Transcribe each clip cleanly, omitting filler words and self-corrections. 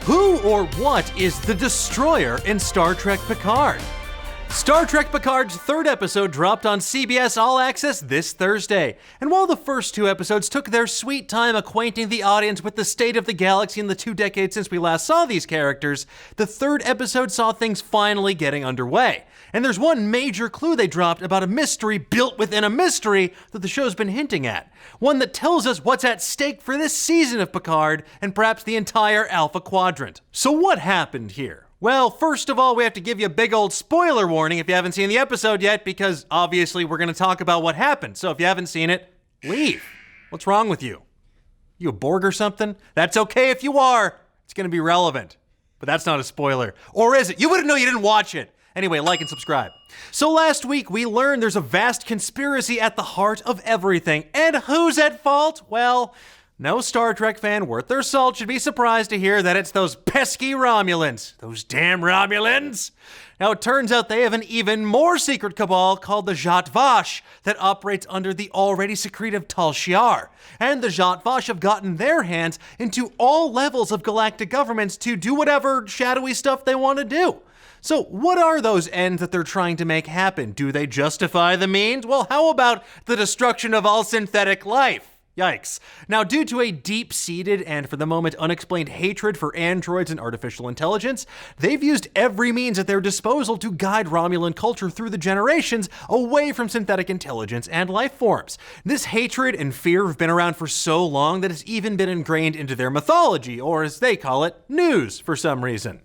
Who or what is the Destroyer in Star Trek Picard? Star Trek Picard's third episode dropped on CBS All Access this Thursday. And while the first two episodes took their sweet time acquainting the audience with the state of the galaxy in the 2 decades since we last saw these characters, the third episode saw things finally getting underway. And there's one major clue they dropped about a mystery built within a mystery that the show's been hinting at. One that tells us what's at stake for this season of Picard and perhaps the entire Alpha Quadrant. So what happened here? Well, first of all, we have to give you a big old spoiler warning if you haven't seen the episode yet, because obviously we're going to talk about what happened. So if you haven't seen it, leave. What's wrong with you? You a Borg or something? That's okay if you are. It's going to be relevant. But that's not a spoiler. Or is it? You wouldn't know you didn't watch it. Anyway, like and subscribe. So last week, we learned there's a vast conspiracy at the heart of everything. And who's at fault? Well, no Star Trek fan worth their salt should be surprised to hear that it's those pesky Romulans. Those damn Romulans! Now, it turns out they have an even more secret cabal called the Zhat Vash that operates under the already secretive Tal Shiar. And the Zhat Vash have gotten their hands into all levels of galactic governments to do whatever shadowy stuff they want to do. So what are those ends that they're trying to make happen? Do they justify the means? Well, how about the destruction of all synthetic life? Yikes. Now, due to a deep-seated and, for the moment, unexplained hatred for androids and artificial intelligence, they've used every means at their disposal to guide Romulan culture through the generations away from synthetic intelligence and life forms. This hatred and fear have been around for so long that it's even been ingrained into their mythology, or as they call it, news, for some reason.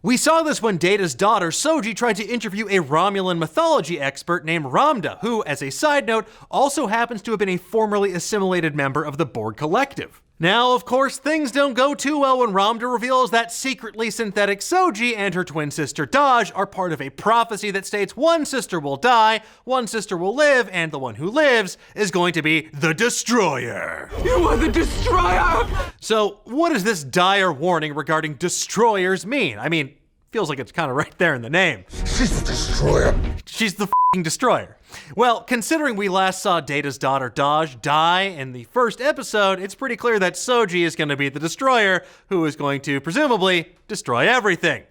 We saw this when Data's daughter, Soji, tried to interview a Romulan mythology expert named Ramda, who, as a side note, also happens to have been a formerly assimilated member of the Borg Collective. Now, of course, things don't go too well when Ramda reveals that secretly synthetic Soji and her twin sister Daj are part of a prophecy that states one sister will die, one sister will live, and the one who lives is going to be the Destroyer. You are the Destroyer! So, what does this dire warning regarding Destroyers mean? I mean, feels like it's kind of right there in the name. She's the Destroyer. She's the f***ing Destroyer. Well, considering we last saw Data's daughter Daj die in the first episode, it's pretty clear that Soji is going to be the Destroyer, who is going to, presumably, destroy everything.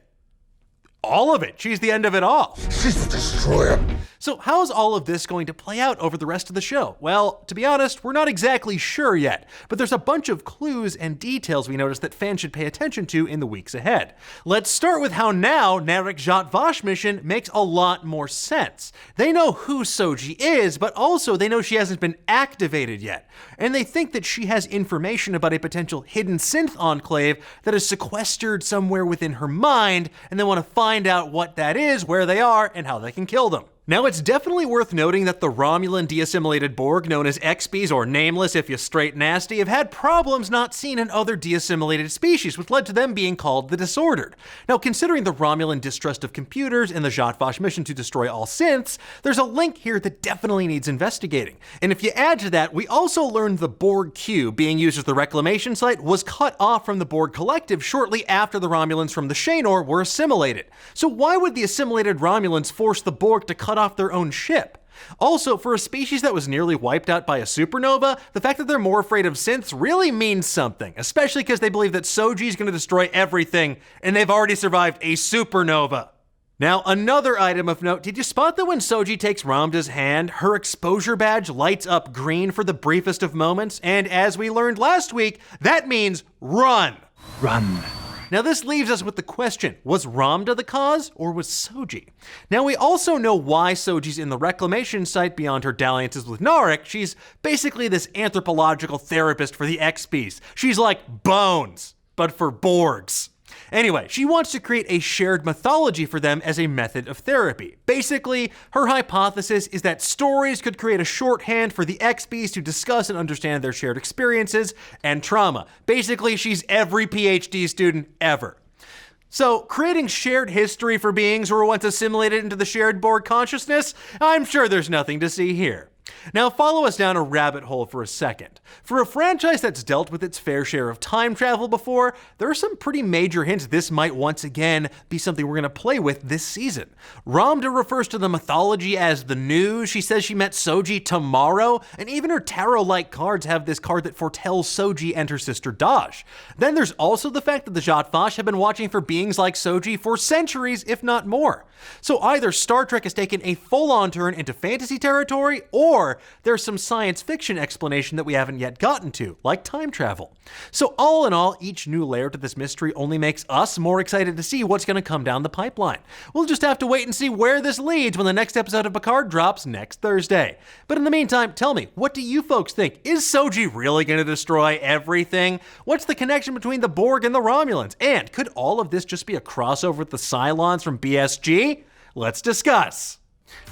All of it. She's the end of it all. She's the Destroyer. So how's all of this going to play out over the rest of the show? Well, to be honest, we're not exactly sure yet, but there's a bunch of clues and details we noticed that fans should pay attention to in the weeks ahead. Let's start with how now Narek's Zhat Vash mission makes a lot more sense. They know who Soji is, but also they know she hasn't been activated yet. And they think that she has information about a potential hidden synth enclave that is sequestered somewhere within her mind, and they want to find out what that is, where they are, and how they can kill them. Now, it's definitely worth noting that the Romulan de-assimilated Borg, known as XBs, or Nameless if you're straight nasty, have had problems not seen in other de-assimilated species, which led to them being called the Disordered. Now, considering the Romulan distrust of computers and the Zhat Vash mission to destroy all synths, there's a link here that definitely needs investigating. And if you add to that, we also learned the Borg Q, being used as the reclamation site, was cut off from the Borg Collective shortly after the Romulans from the Shanor were assimilated. So why would the assimilated Romulans force the Borg to cut off their own ship? Also, for a species that was nearly wiped out by a supernova, the fact that they're more afraid of synths really means something, especially because they believe that Soji is going to destroy everything, and they've already survived a supernova. Now, another item of note, did you spot that when Soji takes Ramda's hand, her exposure badge lights up green for the briefest of moments? And as we learned last week, that means run. Run. Now this leaves us with the question, was Ramda the cause, or was Soji? Now we also know why Soji's in the reclamation site beyond her dalliances with Narek. She's basically this anthropological therapist for the XBs. She's like Bones, but for Borgs. Anyway, she wants to create a shared mythology for them as a method of therapy. Basically, her hypothesis is that stories could create a shorthand for the XBs to discuss and understand their shared experiences and trauma. Basically, she's every PhD student ever. So, creating shared history for beings who were once assimilated into the shared Borg consciousness? I'm sure there's nothing to see here. Now follow us down a rabbit hole for a second. For a franchise that's dealt with its fair share of time travel before, there are some pretty major hints this might once again be something we're going to play with this season. Ramda refers to the mythology as the news, she says she met Soji tomorrow, and even her tarot-like cards have this card that foretells Soji and her sister Daj. Then there's also the fact that the Zhat Vash have been watching for beings like Soji for centuries, if not more. So either Star Trek has taken a full-on turn into fantasy territory, or there's some science fiction explanation that we haven't yet gotten to, like time travel. So all in all, each new layer to this mystery only makes us more excited to see what's going to come down the pipeline. We'll just have to wait and see where this leads when the next episode of Picard drops next Thursday. But in the meantime, tell me, what do you folks think? Is Soji really going to destroy everything? What's the connection between the Borg and the Romulans? And could all of this just be a crossover with the Cylons from BSG? Let's discuss.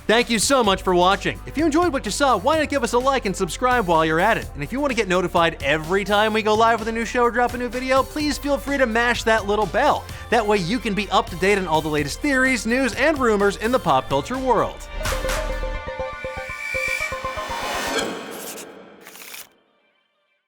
Thank you so much for watching. If you enjoyed what you saw, why not give us a like and subscribe while you're at it? And if you want to get notified every time we go live with a new show or drop a new video, please feel free to mash that little bell. That way you can be up to date on all the latest theories, news, and rumors in the pop culture world.